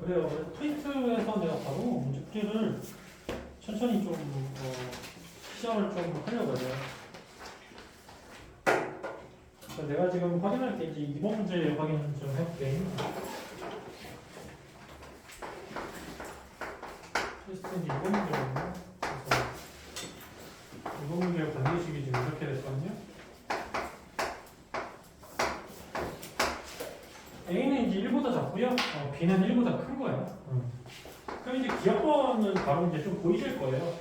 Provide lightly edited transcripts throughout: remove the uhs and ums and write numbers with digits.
그래요. 트위트에서 내가 바로 문제풀이를 천천히 좀 시작을 좀 하려고 해요. 내가 지금 확인할 게 이제 이번 문제 확인 좀 해볼게. 테스트는 이번 문제거든요. 그래서 이번 문제 관계식이 지금 이렇게 됐거든요. A는 이제 1보다 작고요. B는 1보다 큰 거야. 그럼 이제 기억번은 바로 이제 좀 보이실 거예요.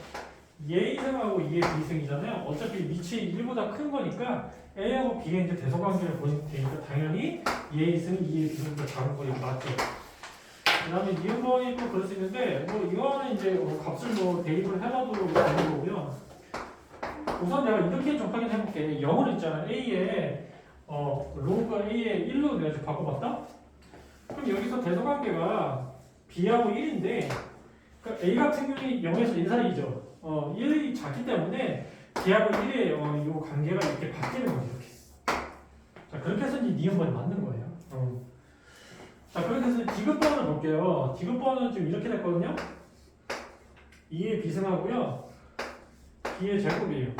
얘 이승하고 얘 B승이잖아요. 어차피 밑이 1보다 큰 거니까 A하고 B의 이제 대소관계를 보니까 당연히 얘 이승이 얘 B승보다 작은 거니 맞죠. 그 다음에 니은번이 또 그럴 수 있는데 뭐 이거는 이제 값을 뭐 대입을 해놔도 되는 거고요. 우선 내가 이렇게 좀 확인해 볼게. 0을 있잖아. A에 로그가 A에 1로 내가 지금 바꿔봤다? 그럼 여기서 대소관계가 B하고 1인데 그러니까 A 같은 경우는 0에서 1 사이죠. 1이 작기 때문에 B하고 1의 이 관계가 이렇게 바뀌는 거죠. 이렇게. 자, 그렇게 해서 이제 니은번이 맞는 거예요. 자, 그렇게 해서 디귿번을 볼게요. 디귿번은 지금 이렇게 됐거든요. 2의 B승하고요. B의 제곱이에요.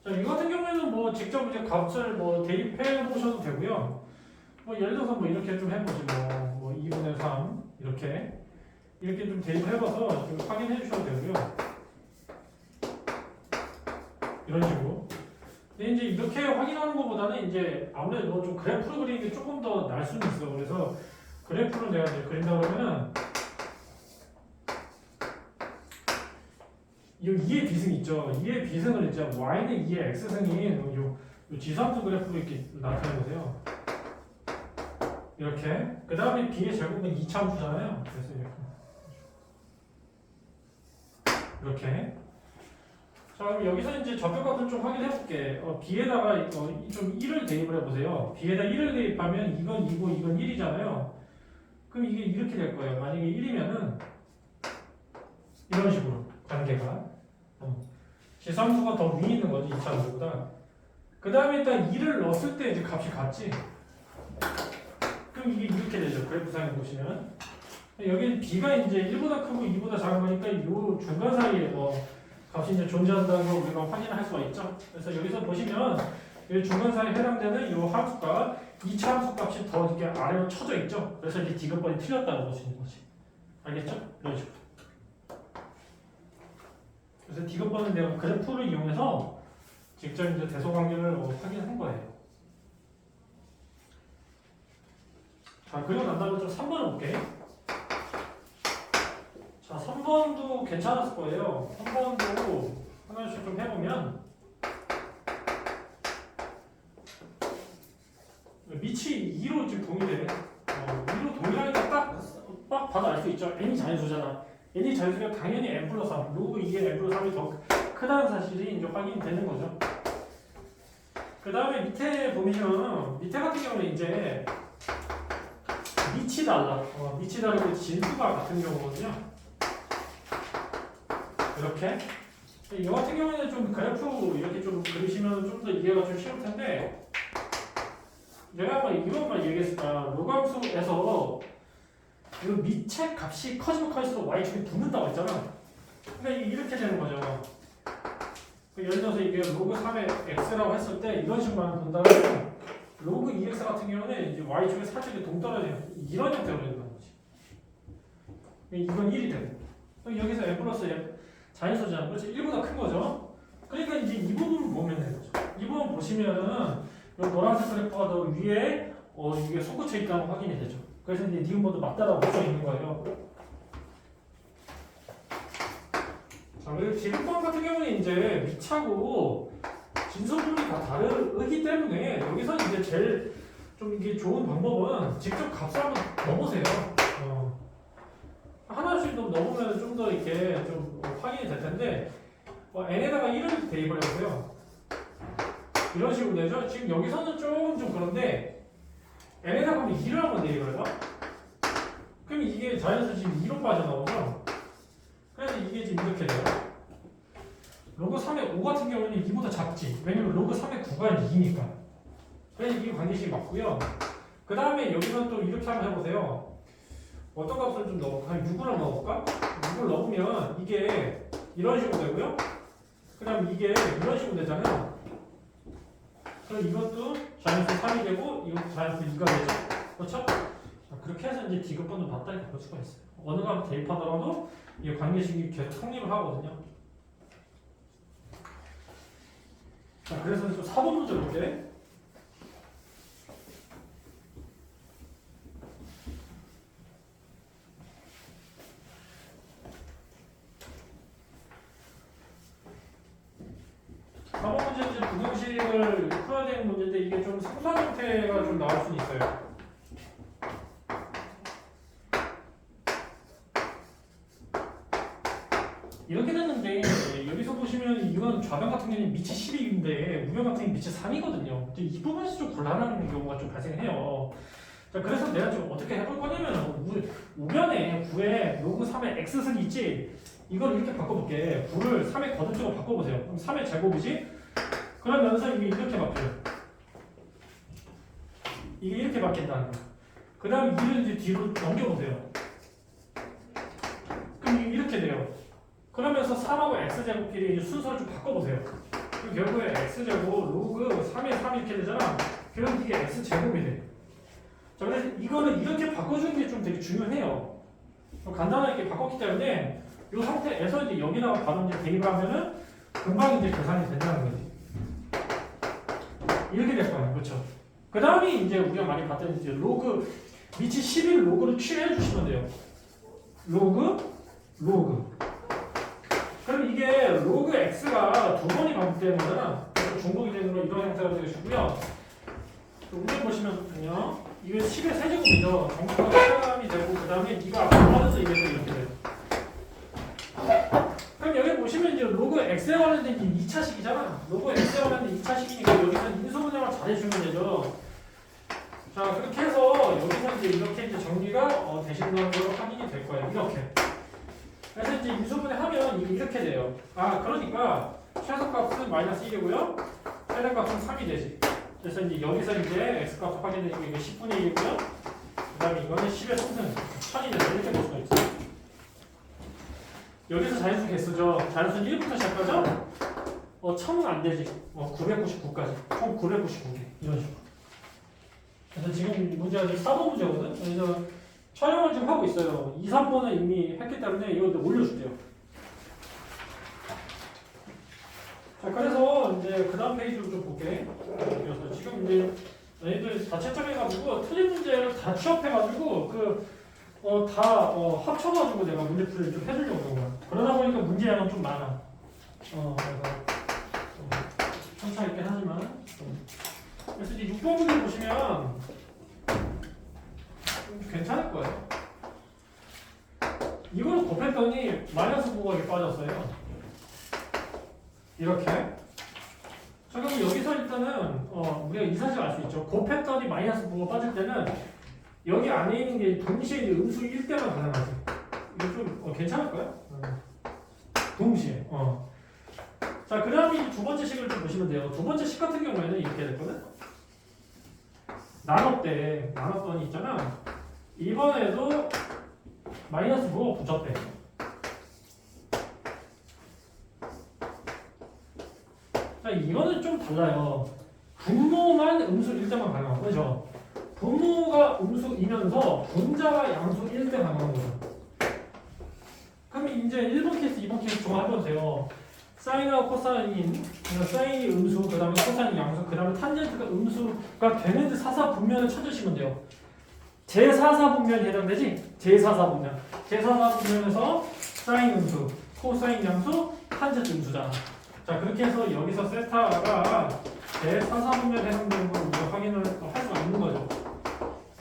자, 이 같은 경우에는 뭐 직접 이제 값을 뭐 대입해 보셔도 되고요. 뭐 예를 들어서 뭐 이렇게 좀 해보지 뭐 2분의 3 이렇게 좀 대입해봐서 좀 확인해 주셔도 되고요. 이런 식으로. 근데 이제 이렇게 확인하는 것보다는 이제 아무래도 뭐 좀 그래프를 그리는 게 조금 더 나을 수는 있어. 그래서 그래프를 내가 이제 그린다 그러면은 이 2의 비승 있죠. 2의 비승을 이제 y는 2의 x승인 요 지수함수 그래프로 이렇게 나타내 보세요. 이렇게. 그 다음에 b의 제곱은 2차함수잖아요. 그래서 이렇게. 자, 그럼 여기서 이제 접근값을 좀 확인해 볼게. b에다가 좀 1을 대입을 해보세요. b에다 1을 대입하면 이건 2고 이건 1이잖아요. 그럼 이게 이렇게 될 거예요. 만약에 1이면은 이런 식으로 관계가 지수함수가 더 위에 있는 거지 2차함수보다. 그 다음에 일단 2를 넣었을 때 이제 값이 같지. 그럼 이게 이렇게 되죠. 그래프상에 보시면 여기 b가 이제 1보다 크고 2보다 작은 거니까 이 중간 사이에 값이 이제 존재한다는 걸 우리가 확인할 수가 있죠. 그래서 여기서 보시면 이 중간 사이에 해당되는 이 함수가 2차 함수 값이 더 이렇게 아래로 쳐져 있죠. 그래서 이제 디귿번이 틀렸다고 볼 수 있는 거지. 알겠죠? 이런 식으로. 그래서 디귿번은 내가 그래프를 이용해서 직접 이제 대소관계를 확인한 거예요. 자, 그리고 난 다음에 좀 3번을 볼게. 자, 3번도 괜찮았을 거예요. 3번도 하나씩 좀 해보면 밑이 2로 지금 동일해. 2로 동일하니까 딱 봐도 알 수 있죠. n이 자연수잖아. n이 자연수면 당연히 n 플러스 3, 로그 2의 n 플러스 3이 더 크다는 사실이 이제 확인이 되는 거죠. 그 다음에 밑에 보면 밑에 같은 경우는 이제 밑이 달라. 밑이 다르고 진수가 같은 경우거든요. 이렇게. 이 같은 경우에는 좀 그래프 이렇게 좀 그리시면 좀 더 이해가 좀 쉬울 텐데, 내가 아마 이것만 얘기했을까. 로감수에서 이 밑의 값이 커지면 커질수록 y축이 붙는다고 했잖아. 그러니까 이렇게 되는 거죠. 예를 들어서 이게 로그 3의 x라고 했을 때 이런 식만 본다면 로그 2x 같은 경우는 이제 y축이 살짝 동떨어져요. 이런 형태로 된다는 거지. 이건 1이 되고. 여기서 n 플러스 n 자연수잖아. 그렇지? 1보다 큰 거죠. 그러니까 이제 이 부분 보면 되는 거죠. 이 부분 보시면은 이 노란색 그래프가 더 위에 이게 솟구쳐 있다는 거 확인이 되죠. 그래서 이제 니은번도 맞다라고 볼 수 있는 거예요. 자, 그리고 디귿번 같은 경우는 이제 밑하고 진수분이 다 다르기 때문에 여기서 이제 제일 좀 이게 좋은 방법은 직접 값을 한번 넣어보세요. 하나씩 넣으면 좀 더 이렇게 좀 확인이 될 텐데 n에다가 1을 대입을 해보세요. 이런 식으로 되죠. 지금 여기서는 좀 그런데 n에다가 2를 한번 대입을 해봐. 그럼 이게 자연수 지금 2로 빠져나오죠. 그래서 이게 지금 이렇게 돼요. 로그 3의 5 같은 경우는 2보다 작지. 왜냐면 로그 3의 9가 2니까. 그래서 이 관계식이 맞고요. 그 다음에 여기서 또 이렇게 한번 해보세요. 어떤 값을 좀 넣을까? 한 6을 한번 넣어볼까? 6을 넣으면 이게 이런 식으로 되고요. 그 다음 이게 이런 식으로 되잖아요. 그럼 이것도 자연수 3이 되고 이것도 자연수 2가 되죠. 그렇죠? 자, 그렇게 해서 이제 디귿번호 맞다니 볼 수가 있어요. 어느 값 대입하더라도 이 관계식이 계속 성립을 하거든요. 자, 그래서 좀 4번 문제 볼게. 다음 문제는 이제 부등식을 풀어야 되는 문제인데 이게 좀 생소한 형태가 좀 나올 수는 있어요. 이렇게 됐는데 여기서 보시면 이건 좌변 같은 경우는 밑이 12인데 우변 같은 경우는 밑이 3이거든요. 이 부분에서 좀 곤란한 경우가 좀 발생해요. 자, 그래서 내가 좀 어떻게 해볼 거냐면 우변에 9에 로그 3의 x승이 있지. 이걸 이렇게 바꿔볼게. 9를 3의 거듭적으로 바꿔보세요. 그럼 3의 제곱이지? 그러면서 이게 이렇게 바뀌어요. 이게 이렇게 바뀐다는 거야. 그 다음 2를 이제 뒤로 넘겨보세요. 그럼 이게 이렇게 돼요. 그러면서 3하고 x제곱끼리 순서를 좀 바꿔보세요. 그럼 결국에 x제곱 로그 3에 3 이렇게 되잖아. 결국 이게 x제곱이 돼. 자, 그래서 이거는 이렇게 바꿔주는 게 좀 되게 중요해요. 간단하게 바꿨기 때문에 이 상태에서 이제 여기다가 바로 이제 대입을 하면은 금방 이제 계산이 된다는 거지. 이렇게 될 거예요. 그렇죠? 그 다음이 이제 우리가 많이 봤던 이제 로그 밑이 11 로그를 취해 주시면 돼요. 로그. 그럼 이게 로그 x가 두 번이 반복되는 거잖아. 그래서 중복이 되는 건 이런 형태가 되시고요. 문제 보시면요. 이게 10의 세제곱이죠. 정수가 사람이 되고 그 다음에 이가 앞으로 빠져서 이게 또 이렇게 돼요. 그럼 여기 보시면 이제 로그 x에 관련된 2차식이잖아. 로그 x에 관련된 2차식이니까 여기서 인수분해만 잘해주면 되죠. 자, 그렇게 해서 여기서 이제 이렇게 이제 정리가 되시는 걸로 확인이 될 거예요. 이렇게. 그래서 이제 인수분해 하면 이렇게 돼요. 아, 그러니까 최소값은 마이너스 1이고요. 최대값은 3이 되지. 그래서 이제 여기서 이제 x값 확인되니까 이게 10분의 1이고요. 그 다음에 이거는 10의 승승 1000이 돼서 이렇게 볼 수가 있어요. 여기서 자연수 개수죠. 자연수는 1부터 시작하죠? 1000은 안 되지. 999까지. 총 999개. 이런 식으로. 그래서 지금 문제가 4번 문제거든. 그래서 촬영을 지금 하고 있어요. 2, 3번은 이미 했기 때문에 이것도 올려줄게요. 자, 그래서 이제 그 다음 페이지로 좀 볼게. 그래서 지금 이제 얘들 다 채점해가지고 틀린 문제를 다 취합해가지고 다 합쳐가지고 내가 문제풀이를 좀 해주려고 그런 거야. 그러다 보니까 문제량은 좀 많아. 그래서 천차 있긴 하지만. 그래서 이제 6번 문제 보시면 좀 괜찮을 거예요. 이거를 곱했더니 마이너스 9가 이렇게 빠졌어요. 이렇게. 자, 그럼 여기서 일단은 우리가 이 사실 알 수 있죠. 곱했더니 마이너스 9가 빠질 때는 여기 안에 있는 게 동시에 이제 음수 1대만 가능하지. 이거 좀 괜찮을까요? 동시에. 자, 그 다음에 두 번째 식을 좀 보시면 돼요. 두 번째 식 같은 경우에는 이렇게 됐거든. 나눴더니 있잖아. 이번에도 마이너스 9가 붙였대. 자, 이거는 좀 달라요. 분모만 음수 1대만 가능한 거죠. 분모가 음수이면서 분자가 양수 1대 가능한 거죠. 그럼 이제 1번 케이스, 2번 케이스 좀 해보세요. 사인하고 코사인, 사인이 음수, 그 다음에 코사인이 양수, 그 다음에 탄젠트가 음수가 되는지 사사분면을 찾으시면 돼요. 제4사분면이 해당되지? 제4사분면. 제4사분면에서 사인 음수, 코사인 양수, 탄젠트 음수잖아. 자, 그렇게 해서 여기서 세타가 제4사분면에 해당되는 걸 우리가 확인을 할 수가 있는 거죠.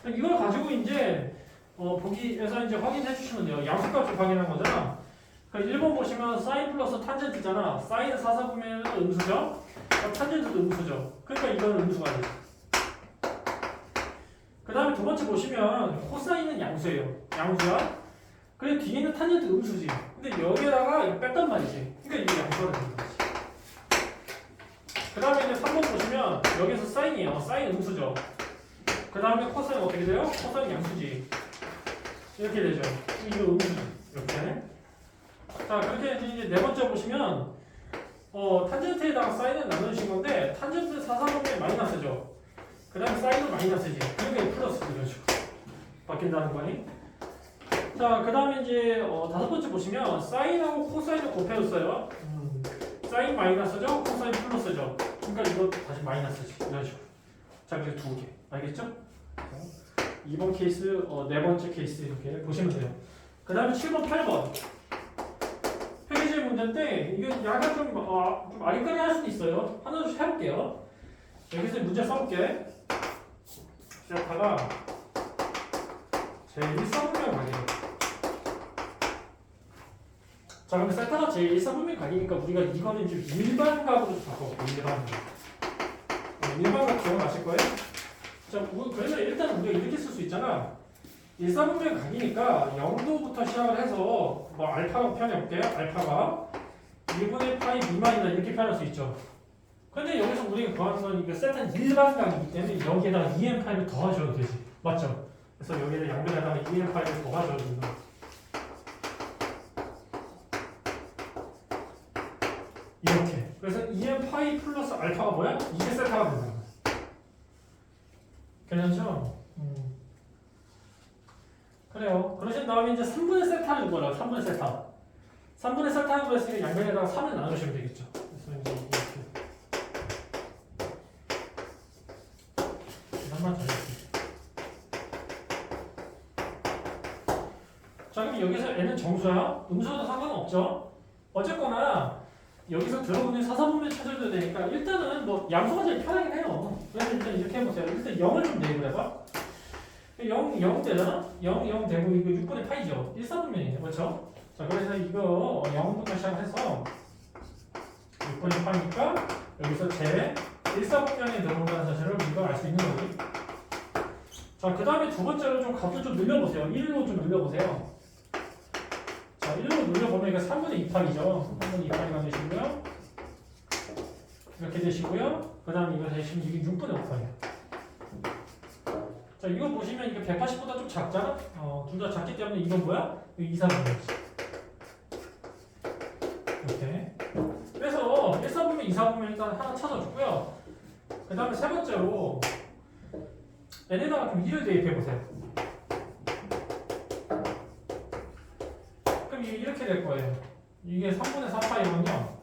이걸 가지고 이제 보기에서 이제 확인해 주시면 돼요. 양수값을 확인한 거잖아. 그러니까 1번 보시면 사인 플러스 탄젠트잖아. 사인 4사분면은 음수죠. 탄젠트도 음수죠. 그러니까 이건 음수가 돼요. 그 다음에 두 번째 보시면 코사인은 양수예요. 양수야. 그리고 뒤에는 탄젠트 음수지. 근데 여기에다가 이거 뺐단 말이지. 그러니까 이게 양수가 되는 거지. 그 다음에 이제 3번 보시면 여기서 사인이에요. 사인 음수죠. 그 다음에 코사인 어떻게 돼요? 코사인 양수지. 이렇게 되죠. 이거 음수 이렇게. 자 그렇게 이제 네 번째 보시면 탄젠트에다가 사인을 나누신 건데 탄젠트 사사분의 마이너스죠. 그 다음에 사인은 마이너스지. 그게 플러스 이런 식으로 바뀐다는 거니. 자 그 다음에 이제 다섯 번째 보시면 사인하고 코사인을 곱해줬어요. 사인 마이너스죠. 코사인 플러스죠. 그러니까 이거 다시 마이너스지. 이런 식으로. 자 그래서 두 개. 알겠죠? 2번 케이스, 네 번째 케이스 이렇게 보시면 돼요. 그 다음에 7번, 8번. 회계질 문제인데, 이게 약간 좀 아리까리 할 수도 있어요. 하나씩 해볼게요. 여기서 문제 써볼게. 세타가 제1사분면 가게요. 자, 그럼 세타가 제1사분면 가게니까 우리가 이거는 좀 일반각으로 바꿔볼게요. 일반각 기억나실 거예요? 자, 그래서 일단 우리가 이렇게 쓸 수 있잖아. 일사분면 각이니까 0도부터 시작을 해서 뭐 알파가 표현해볼게요. 알파가 1분의 파이 미만이다 이렇게 표현할 수 있죠. 근데 여기서 우리가 구하는 건 이게 세타는 일반각이기 때문에 여기에다가 2n파이를 더하셔도 되지. 맞죠? 그래서 여기에다 양변에다가 2n파이를 더하셔도 된다. 이렇게. 그래서 2n파이 플러스 알파가 뭐야? 이게 세타가 된다. 괜찮죠? 그래요. 그러신 다음에 이제 3분의 세타를 구하라. 3분의 세타. 3분의 세타를 구했으니까 양변에다가 3을 나누시면 되겠죠. 그래서 이제 이렇게. 한번 더 해볼게요. 자, 그럼 여기서 n은 정수야. 음수도 상관없죠. 어쨌거나 여기서 들어오는 사사분면 찾아줘야 되니까 일단은 뭐 양수가 제일 편하긴 해요. 그래서 일단 이렇게 해보세요. 일단 0을 좀 대입을 해봐. 0 되잖아? 0 되고 이거 6분의 파이죠. 1사분면이네. 그렇죠? 자, 그래서 이거 0부터 시작해서 6분의 파이니까 여기서 제 1사분면에 들어온다는 사실을 우리가 알 수 있는 거지. 자, 그 다음에 두 번째로 좀 값을 좀 늘려보세요. 1로 좀 늘려보세요. 자, 1로 늘려보면 이거 3분의 2파이죠. 3분의 2파이가 되시고요. 이렇게 되시고요. 그 다음에 이거 되시면 이게 6분의 5파이야. 자, 이거 보시면 이게 180보다 좀 작잖아? 둘 다 작기 때문에 이건 뭐야? 2, 4분면이지. 이렇게. 그래서 1, 4분면, 2, 4분면 일단 하나 찾아주고요. 그 다음에 세 번째로 n에다가 좀 2를 대입해보세요. 그럼 이게 이렇게 될 거예요. 이게 3분의 4파이거든요.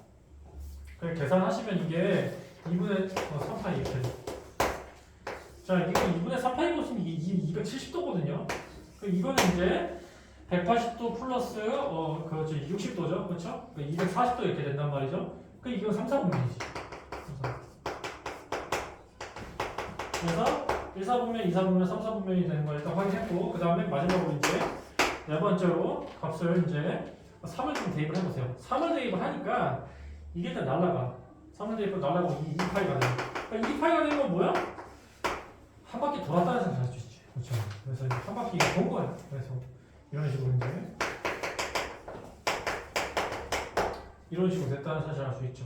그냥 계산하시면 이게 2분의 3파이 이렇게 돼요. 자, 이거 2분의 3파이 보시면 이게 270도거든요. 이거는 이제 180도 플러스 그렇죠 60도죠, 그렇죠? 240도 이렇게 된단 말이죠. 이건 3, 4분면이지. 그래서 1, 4분면, 2, 4분면, 3, 4분면이 되는 걸 일단 확인했고, 그 다음에 마지막으로 이제 네 번째로 값을 이제 3을 좀 대입을 해보세요. 3을 대입을 하니까 이게 일단 날라가. 3을 대입을 날라가고 2파이가 돼요. 2파이가 되는 건 뭐야? 한 바퀴 돌았다는 생각을 할 수 있지. 그렇죠. 그래서 한 바퀴가 돈 거야. 그래서 이런 식으로 이제 이런 식으로 됐다는 사실을 알 수 있죠.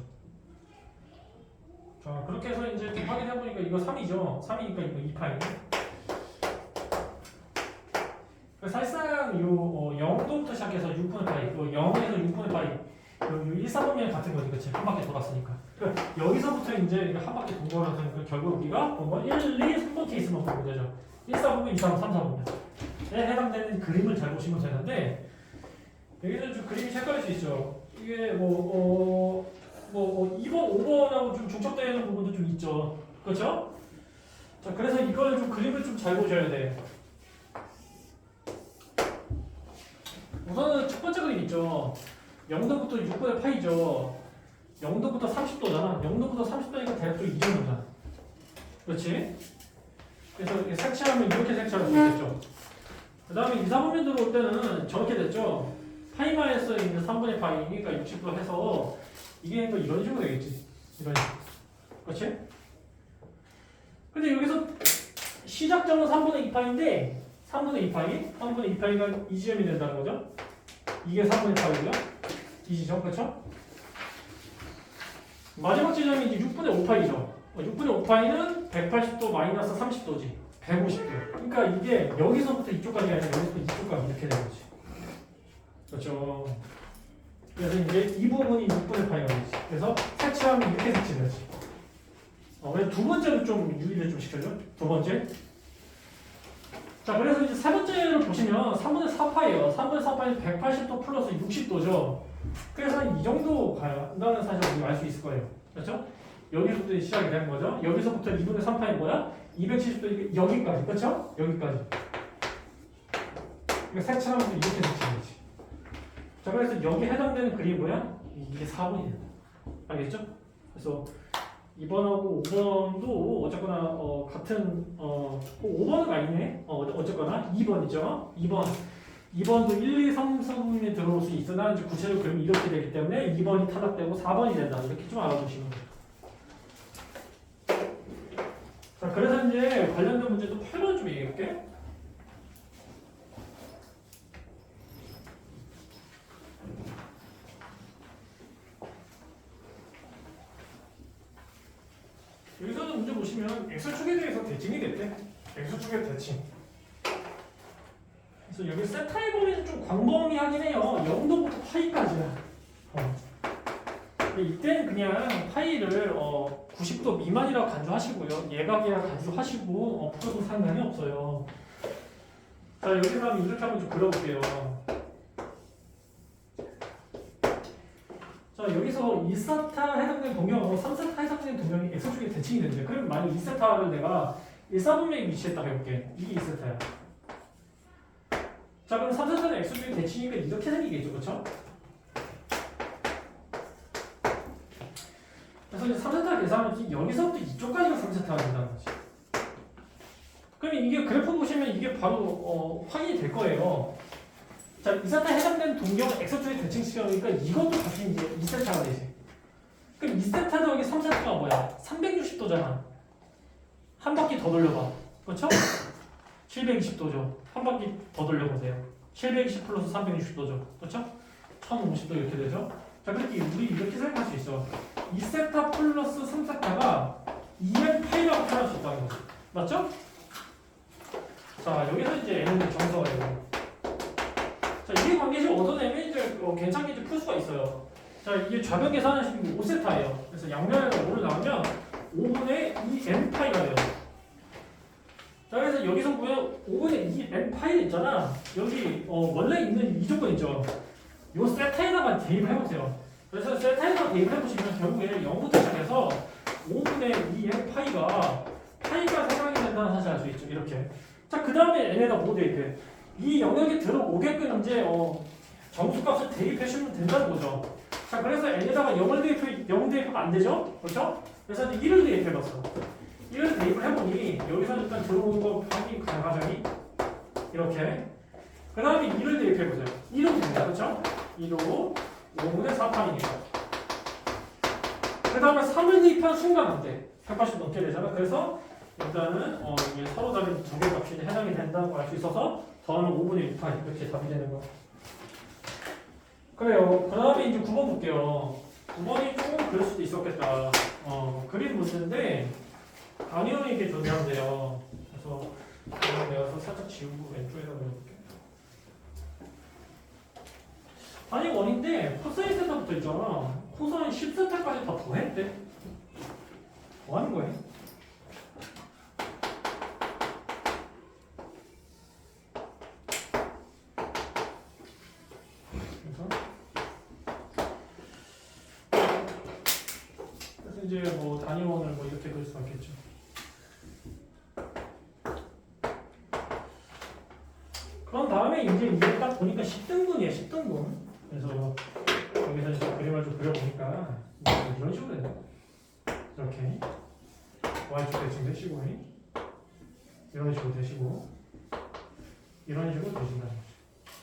자, 그렇게 해서 이제 좀 확인해보니까 이거 3이죠. 3이니까 이거 2파이. 사실상 요 0도부터 시작해서 6분의 파이, 0에서 6분의 파이, 1, 4분면 같은 거지, 그치? 한 바퀴 돌았으니까. 그러니까 여기서부터 이제 한 바퀴 돈 거라서 결국 우리가 본 건 1, 2, 3번 케이스만 보면 되죠. 1, 4분면, 2, 3, 3, 4분면에 해당되는 그림을 잘 보시면 되는데, 여기서 좀 그림이 헷갈릴 수 있죠. 이게 2번, 5번하고 좀 중첩되어 있는 부분도 좀 있죠. 그렇죠? 자, 그래서 이거를 좀 그림을 좀 잘 보셔야 돼. 우선은 첫 번째 그림 있죠. 0도부터 6분의 파이죠. 0도부터 30도잖아. 0도부터 30도니까 대략적으로 이 정도잖아. 그렇지? 그래서 색칠하면 이렇게 색칠할 수 있겠죠. 그 다음에 2, 4분면 들어올 때는 저렇게 됐죠. 파이마에서 있는 3분의 파이, 그러니까 60도 해서 이게 또 이런 식으로 되겠지. 이런 식으로. 그렇지? 근데 여기서 시작점은 3분의 2파인데 3분의 2파이, 3분의 2파이가 이 지점이 된다는 거죠. 이게 3분의 파이고요. 이 지점, 그렇죠? 마지막 지점이 이제 6분의 5파이죠. 6분의 5파이는 180도 마이너스 30도지. 150도. 그러니까 이게 여기서부터 이쪽까지가 아니라 여기서부터 이쪽까지 이렇게 그렇죠. 그래서 이제 이 부분이 6분의 파이가 되지. 그래서 색칠하면 이렇게 색칠해야지. 그래서 두 번째로 좀 유의를 좀 시켜줘. 두 번째. 자, 그래서 이제 세 번째를 보시면 3분의 4파이에요. 3분의 4파이는 180도 플러스 60도죠. 그래서 이 정도 간다는 사실을 우리가 알 수 있을 거예요. 그렇죠? 여기서부터 시작이 되는 거죠. 여기서부터 2분의 3파이 뭐야? 270도 여기까지. 그렇죠? 여기까지. 그러니까 색칠하면 이렇게 색칠이지. 자, 그래서 여기 해당되는 그림이 뭐야? 이게 4번이 된다. 알겠죠? 그래서 2번하고 5번도 어쨌거나 같은 5번은 아니네. 어쨌거나 2번이죠. 2번도 1, 2, 3, 4분에 들어올 수 있으나 이제 구체적으로 그림이 이렇게 되기 때문에 2번이 탈락되고 4번이 된다. 이렇게 좀 알아두시면 돼요. 자, 그래서 이제 관련된 문제도 8번 좀 얘기해볼게. 여기서는 문제 보시면 X축에 대해서 대칭이 됐대. X축의 대칭. 그래서 여기 세타의 범위는 좀 광범위하긴 해요. 0도부터 파이까지야. 이때는 그냥 파이를 90도 미만이라고 간주하시고요. 예각이라고 간주하시고 풀어도 상관이 없어요. 자, 여기서 한번 이렇게 한번 좀 그려볼게요. 자, 여기서 2세타 해당되는 동경하고 3세타 해당되는 동경이 X축에 대칭이 되는데, 그럼 만약 2세타를 내가 1사분면에 위치했다 해볼게. 이게 2세타야. 자, 그럼 3세타는 X축에 대칭이니까 이렇게 생기겠죠, 그렇죠? 그래서 이제 3세타 계산하면 여기서부터 이쪽까지가 3세타가 된다는 거지. 그러면 이게 그래프 보시면 이게 바로 확인이 될 거예요. 자, 2세타 해당되는 동경을 X축에 대칭시켜놓으니까 이것도 같이 이제 2세타가 되지. 그럼 2세타 더하기 3세타가 뭐야? 360도잖아. 한 바퀴 더 돌려봐. 그렇죠? 720도죠. 한 바퀴 더 돌려보세요. 720 플러스 360도죠. 그렇죠? 1050도 이렇게 되죠. 자, 그렇게 우리 이렇게 생각할 수 있어. 2세타 플러스 3세타가 2n파이라고 표현할 수 있다는 거죠. 맞죠? 자, 여기서 이제 n은 정서예요. 자, 이 관계식 얻어내면 이제 괜찮게 이제 풀 수가 있어요. 자, 이게 좌변 계산하시는 게 5세타예요. 그래서 양면에서 5를 나오면 5분의 2n파이가 돼요. 자, 그래서 여기서 보면 5분의 2n파이 있잖아. 여기 원래 있는 이 조건 있죠. 요 세타에다가 대입을 해보세요. 그래서 세타에다가 대입을 해보시면 결국에 0부터 시작해서 5분의 2n 파이가 해당이 된다는 사실을 알 수 있죠. 이렇게. 자, 그 다음에 n에다 뭐 대입해? 이 영역에 들어오게끔 이제 정수값을 대입해주면 된다는 거죠. 자, 그래서 n에다가 0을 대입해, 0 대입하면 안 되죠? 그렇죠? 그래서 이제 1을 대입해봤어. 1을 대입을 해보니 여기서 일단 들어오는 거 확인 가정이 이렇게. 그 다음에 2를 대입해보세요. 2로 됩니다. 그렇죠? 2로 5분의 4판이니까. 그 다음에 3을 대입한 순간 안 돼. 180 넘게 되잖아. 그래서 일단은 이게 서로 다른 두 개 값이 해당이 된다고 알 수 있어서 더하면 5분의 6판 이렇게 답이 되는 거. 그래요. 그 다음에 이제 9번 볼게요. 9번이 조금 그럴 수도 있었겠다. 그림 문제인데 단위원이 이게 존재한대요. 그래서 내가 살짝 지우고 왼쪽에다 그려볼게. 단위 원인데 코사인 세타부터 있잖아. 코사인 10세타까지 다 더했대. 뭐 하는 거야? 그래서 이제 뭐 단위원을 뭐 이렇게 그릴 수 있겠죠. 그런 다음에 이제 이게 딱 보니까 10등분이에요. 10등분. 그래서 여기서 이제 그림을 좀 그려보니까 이런 식으로 되네. 이렇게 y축 대칭 되시고 이런 식으로 되시고 이런 식으로 되신다는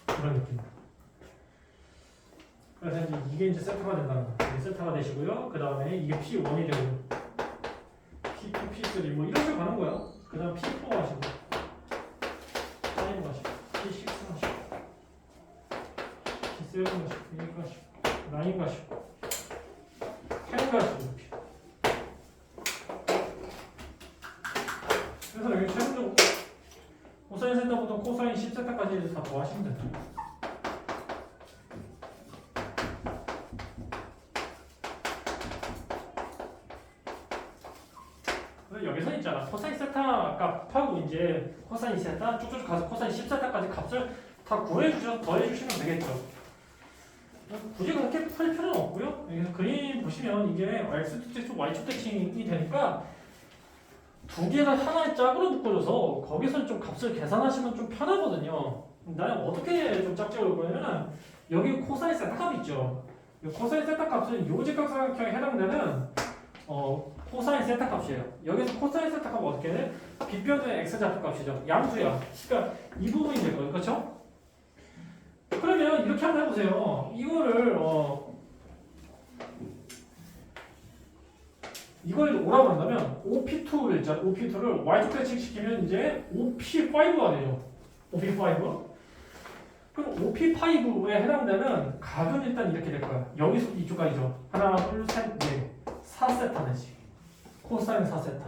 거죠. 이런 느낌. 그래서 이제 이게 이제 세타가 된다는 거예요. 이게 세타가 되시고요. 그 다음에 이게 P1이 되고 P2, P3 뭐 이런 식으로 가는 거야. 그 다음 P4 하시고 5 하시고 P6 하시고 P7 하시고 8 하시고 9 하시고 10 하시고 이렇게. 그래서 여기 최종적으로 코사인 세타부터 코사인 10세타까지 다 더하시면 된다. 이제 코사인 2세타 쭉쭉 가서 코사인 10세타까지 값을 다 구해주셔서 더해주시면 되겠죠. 굳이 그렇게 풀 필요는 없고요. 여기서 그림 보시면 이게 x축 대칭, y축 대칭이 되니까 두 개를 하나의 짝으로 묶어줘서 거기서 좀 값을 계산하시면 좀 편하거든요. 나는 어떻게 좀 짝지어올 거냐면 여기 코사인 세타 값 있죠. 이 코사인 세타 값은 요 직각삼각형에 해당되는 코사인 세타 값이에요. 여기서 코사인 세타 값은 어떻게 해? 빗변의 x 좌표 값이죠. 양수야. 그러니까 이 부분이 될 거예요. 그렇죠? 그러면 이렇게 한번 해보세요. 이거를 이걸 오라고 한다면 OP2를 있잖아. OP2를 y축 대칭시키면 이제 OP5가 되죠. OP5. 그럼 OP5에 해당되는 각은 일단 이렇게 될 거야. 여기서 이쪽까지죠. 하나, 둘, 셋, 넷. 4세타 되지. 코사인 4세타.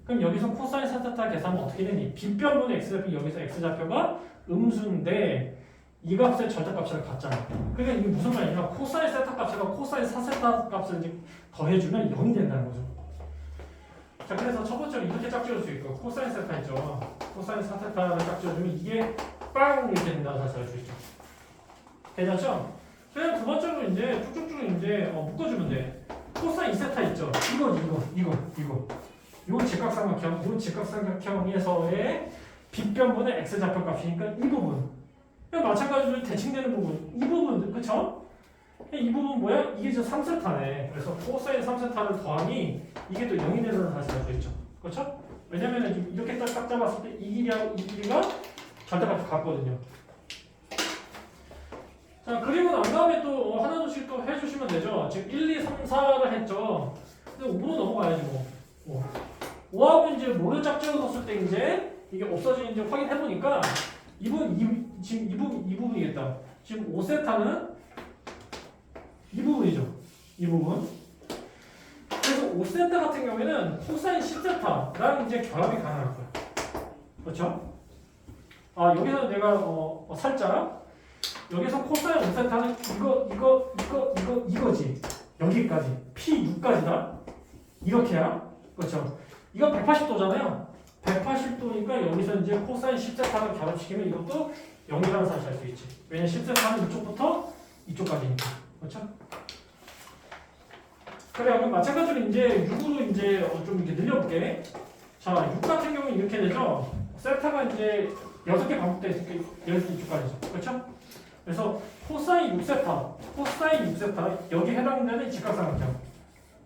그럼 여기서 코사인 4세타 계산하면 어떻게 되니? 빗변분의 x좌표 여기서 x좌표가 음수인데 이 값의 절대값을 갖잖아. 그러니까 이게 무슨 말이냐? 코사인 세타 값과 코사인 4세타 값을 이제 더해주면 0이 된다는 거죠. 자, 그래서 첫 번째로 이렇게 짝지어줄 수 있고 코사인 세타 있죠. 코사인 4세타를 짝지어주면 이게 빵 이렇게 된다는 사실을 알 수 있죠. 괜찮죠? 그냥 두 번째로 이제 쭉쭉쭉 이제 묶어주면 돼. 코사인 2세타 있죠. 이거. 요 직각삼각형에서의 빗변분의 x좌표 값이니까 이 부분. 마찬가지로 대칭되는 부분, 이 부분, 그쵸? 이 부분 뭐야? 이게 저 3세타네. 그래서 코사인 3세타를 더하니 이게 또 0이 되는 사실을 알 수 있죠. 그쵸? 왜냐면 이렇게 딱 잡았을 때 이 길이하고 이 길이가 절대값이 같거든요. 자, 그리고 난 다음에 또 하나둘씩 또 해주시면 되죠. 지금 1, 2, 3, 4를 했죠. 근데 5로 넘어가야지 뭐. 5하고 이제 뭐를 짝지어줬을 때 이제 이게 없어지는지 확인해보니까 이 부분이겠다. 지금 5세타는 이 부분이죠. 이 부분. 그래서 5세타 같은 경우에는 코사인 10세타랑 이제 결합이 가능할 거야. 그렇죠? 아, 여기서 내가 살짝 여기서 코사인 5세타는 이거지. 여기까지. P6까지다. 이렇게야. 그렇죠? 이건 180도잖아요. 180도니까 여기서 이제 코사인 10세타를 결합시키면 이것도 0이라는 사실을 알 수 있지. 왜냐면 10세타는 이쪽부터 이쪽까지니까. 그렇죠? 그래, 그럼 마찬가지로 이제 6으로 이제 좀 이렇게 늘려볼게. 자, 6 같은 경우는 이렇게 되죠. 세타가 이제 6개 반복되어 있으니까 여기서 이쪽까지죠. 그렇죠? 그래서 코사인 6세타 여기 해당되는 직각삼각형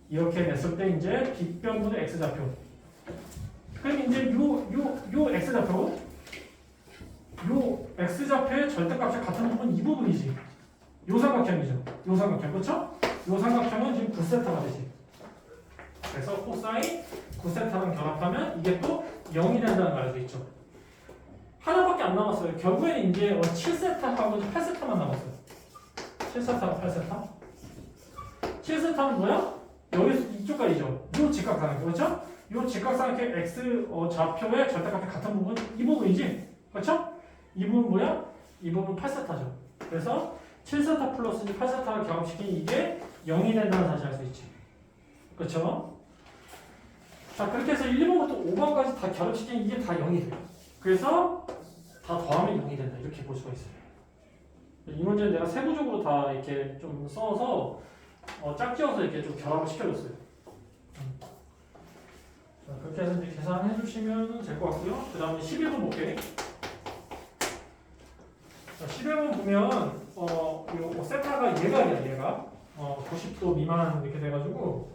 이렇게 냈을 때 이제 빗변분의 x좌표. 그럼 이제 요 x좌표의 절대값이 같은 부분 이 부분이지. 요 삼각형이죠. 요 삼각형. 그렇죠? 요 삼각형은 지금 9세타가 되지. 그래서 코사인 9세타랑 결합하면 이게 또 0이 된다는 걸 알 수 있죠. 하나밖에 안 남았어요. 결국에는 이제 7세타하고 8세타만 남았어요. 7세타하고 8세타. 7세타는 뭐야? 여기서 이쪽까지죠. 요 직각삼각형. 그렇죠? 요 직각삼각형 x 좌표의 절대값이 같은 부분 이 부분이지. 그렇죠? 이 부분 뭐야? 이 부분 8세타죠. 그래서 7세타 플러스 8세타를 결합시키면 이게 0이 된다는 사실을 알 수 있지. 그렇죠? 자, 그렇게 해서 1번부터 5번까지 다 결합시키면 이게 다 0이 돼요. 그래서 다 더하면 0이 된다. 이렇게 볼 수가 있어요. 이 문제는 내가 세부적으로 다 이렇게 좀 써서 짝지어서 이렇게 좀 결합을 시켜줬어요. 자, 그렇게 해서 이제 계산해 주시면 될 것 같고요. 그 다음에 11번 볼게요. 자, 11번 보면 요 세타가 얘가 90도 미만 이렇게 돼가지고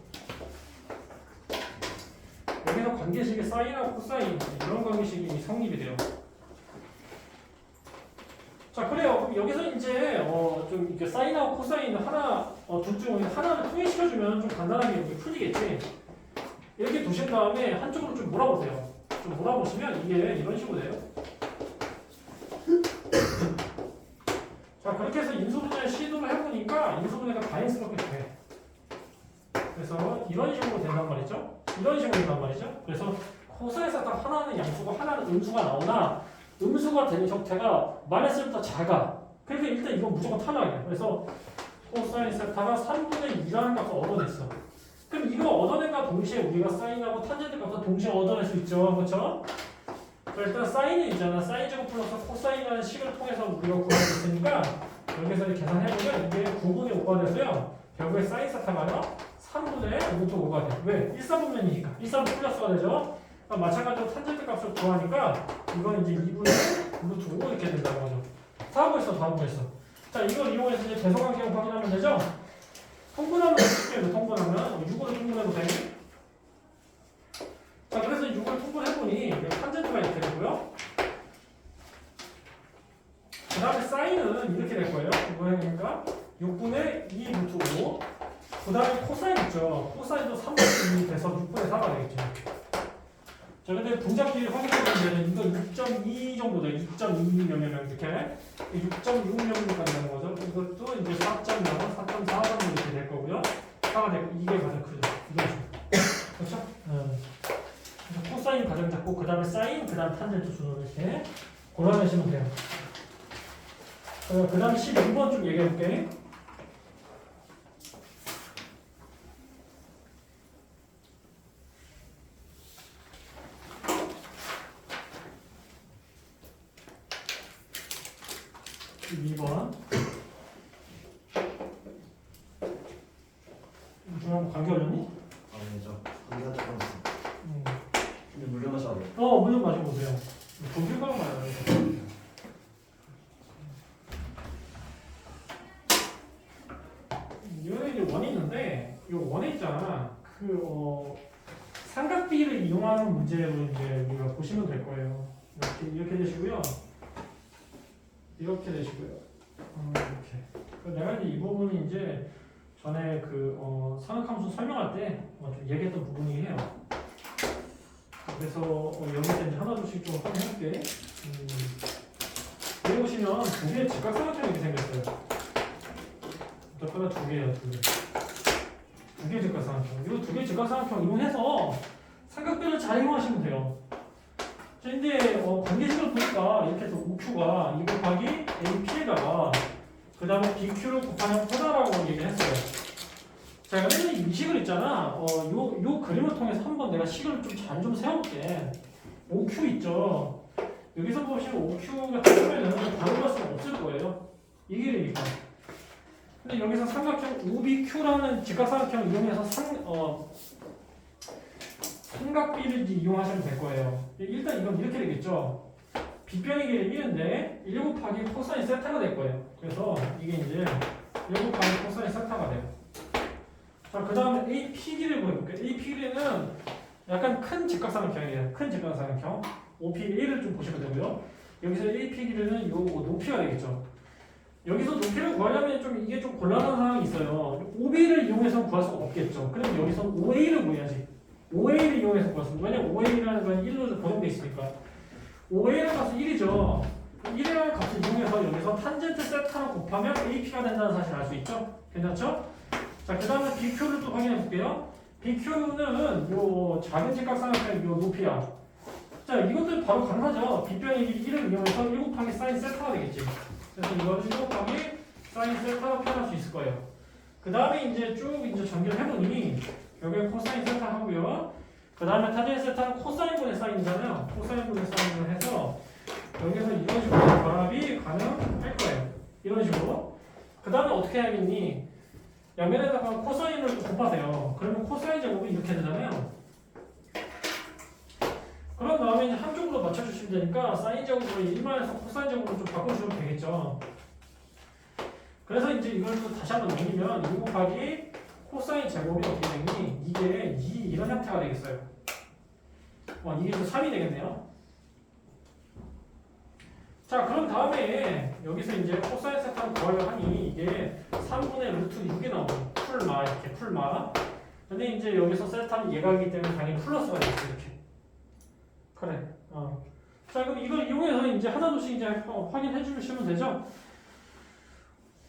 여기서 관계식이 사인하고 코사인 이런 관계식이 성립이 돼요. 자, 그래요. 그럼 여기서 이제 좀 이렇게 사인하고 코사인 하나 둘 중 하나를 통일시켜주면 좀 간단하게 풀리겠지. 이렇게 두신 다음에 한쪽으로 좀 몰아보세요. 좀 몰아보시면 이게 이런 식으로 돼요. 자, 그렇게 해서 인수분해 시도를 해보니까 인수분해가 다행스럽게 돼. 그래서 이런 식으로 된단 말이죠. 이런 식으로 된단 말이죠. 그래서 코사인에서 딱 하나는 양수고 하나는 음수가 나오나 음수가 되는 형태가 말했을 때보다 작아. 그러니까 일단 이건 무조건 탈락이야. 그래서 코사인 세타가 3분의 2라는 값을 얻어냈어. 그럼 이거 얻어낸과 동시에 우리가 사인하고 탄젠트 값을 동시에 얻어낼 수 있죠. 그렇죠? 자, 일단 사인이 있잖아. 사인 제곱 플러스 코사인이라는 식을 통해서 우리가 구할 수 있으니까 여기서 계산해보면 이게 9분의 5가 돼서요. 결국에 사인 세타가 3분의 루트 5가 돼. 왜? 1사분면이니까. 1사분 플러스가 되죠. 마찬가지로 탄젠트 값을 구하니까 이건 이제 2분의 루트 5 이렇게 된다는 거죠. 다 하고 있어, 다 하고 있어. 자, 이걸 이용해서 이제 배성관계를 확인하면 되죠. 통분하면 어떻게 해요? 통분하면 6으로 통분해도 되니? 자, 그래서 6을 통분해보니 탄젠트가 이렇게 되고요. 그 다음에 사인은 이렇게 될 거예요. 뭐냐니까 6분의 2 루트 5. 그 다음에 코사인 있죠. 코사인도 3분의 2 돼서 6분의 4가 되겠죠. 자, 근데 분자끼리 확인해보면 이거 6.2 정도 돼. 2.2명 이렇게 6.6명까지 되는 거죠. 이것도 이제 4.0, 4.4 정도 이렇게 될 거고요. 4가 되고 이게 가장 크죠. 이게 그렇죠? 그래서 코사인 가장 작고 그 다음에 사인, 그 다음 탄젠트 순으로 이렇게 골라내시면 돼요. 그 다음 12번 좀 얘기해볼게. 중요한 관계 어렵니? 아니 저 거기가 조금 근데 물려 마셔야 돼. 물론 마셔보세요. 독일과랑 말이야. 이거는 이제 원이 있는데 이 원에 있잖아. 삼각비를 이용하는 문제로 이제 우리가 보시면 될 거예요. 이렇게 되시고요. 이렇게 되시고요. 이렇게. 내가 이제 이 부분이 이제 전에 삼각함수 설명할 때 좀 얘기했던 부분이에요. 그래서 여기서 이제 하나둘씩 좀 확인할게. 여기 보시면 두 개의 직각삼각형이 이렇게 생겼어요. 어쨌거나 두 개예요, 두 개. 두 개의 직각삼각형. 이 두 개의 직각삼각형 이용해서 삼각비를 잘 이용하시면 돼요. 자, 근데 관계식을 보니까 이렇게 해서 OQ가 2 곱하기 AP에다가 그 다음에 BQ를 곱하면 포다라고 얘기를 했어요. 자, 그러면 이 식을 있잖아. 요 그림을 통해서 한번 내가 식을 좀 잘 좀 세워볼게. OQ 있죠. 여기서 보시면 OQ가 되면은 바로 갈 수는 없을 거예요. 이 길이니까. 근데 여기서 삼각형 OBQ라는 직각삼각형 이용해서 삼각비를 이용하시면 될 거예요. 일단 이건 이렇게 되겠죠. 빗변의 길이 1인데 1 곱하기 코사인 세타가 될 거예요. 그래서 이게 이제 1 곱하기 코사인 세타가 돼요. 자, 그 다음에 AP 길이를 보여볼게요. AP 길이는 약간 큰 직각삼각형이에요. 큰 직각삼각형. OP1을 좀 보시면 되고요. 여기서 AP 길이는 요 높이가 되겠죠. 여기서 높이를 구하려면 좀 이게 좀 곤란한 상황이 있어요. OB를 이용해서 구할 수가 없겠죠. 그럼 여기서 OA를 구해야지. OA를 이용해서 구했습니다. 왜냐면 OA라는 건 1로 고정되어 있으니까. OA라는 값은 1이죠. 1이라는 값을 이용해서 여기서 탄젠트 세타를 곱하면 AP가 된다는 사실을 알 수 있죠. 괜찮죠? 자, 그 다음에 BQ를 또 확인해 볼게요. BQ는 요 작은 직각삼각형의 요 높이야. 자, 이것도 바로 가능하죠. 빗변의 길이 1을 이용해서 1 곱하기 사인 세타가 되겠지. 그래서 이거를 1 곱하기 사인 세타로 표현할 수 있을 거예요. 그 다음에 이제 쭉 이제 전개를 해보니 여기에 코사인 세타 하고요. 그 다음에 탄젠트 세타는 코사인분의 사인이잖아요. 코사인분의 사인을 해서 여기서 이런 식으로 결합이 가능할 거예요. 이런 식으로. 그 다음에 어떻게 해야겠니? 양면에다가 코사인을 곱하세요. 그러면 코사인 제곱이 이렇게 되잖아요. 그런 다음에 이제 한쪽으로 맞춰주시면 되니까 사인 제곱으로 일반에서 코사인 제곱으로 좀 바꿔주시면 되겠죠. 그래서 이제 이걸 또 다시 한번 넘기면 2 곱하기 코사인 제곱이 어떻게 되니? 이게 이런 형태가 되겠어요. 이게 또 3이 되겠네요. 자, 그럼 다음에 여기서 이제 코사인 세타를 구하려고 하니 이게 3분의 루트 6이 나오고 풀마 이렇게 풀마. 근데 이제 여기서 세타는 예각이기 때문에 당연히 플러스가 되겠죠. 이렇게. 그래. 자, 그럼 이걸 이용해서 이제 하나둘씩 이제 확인해 주시면 되죠.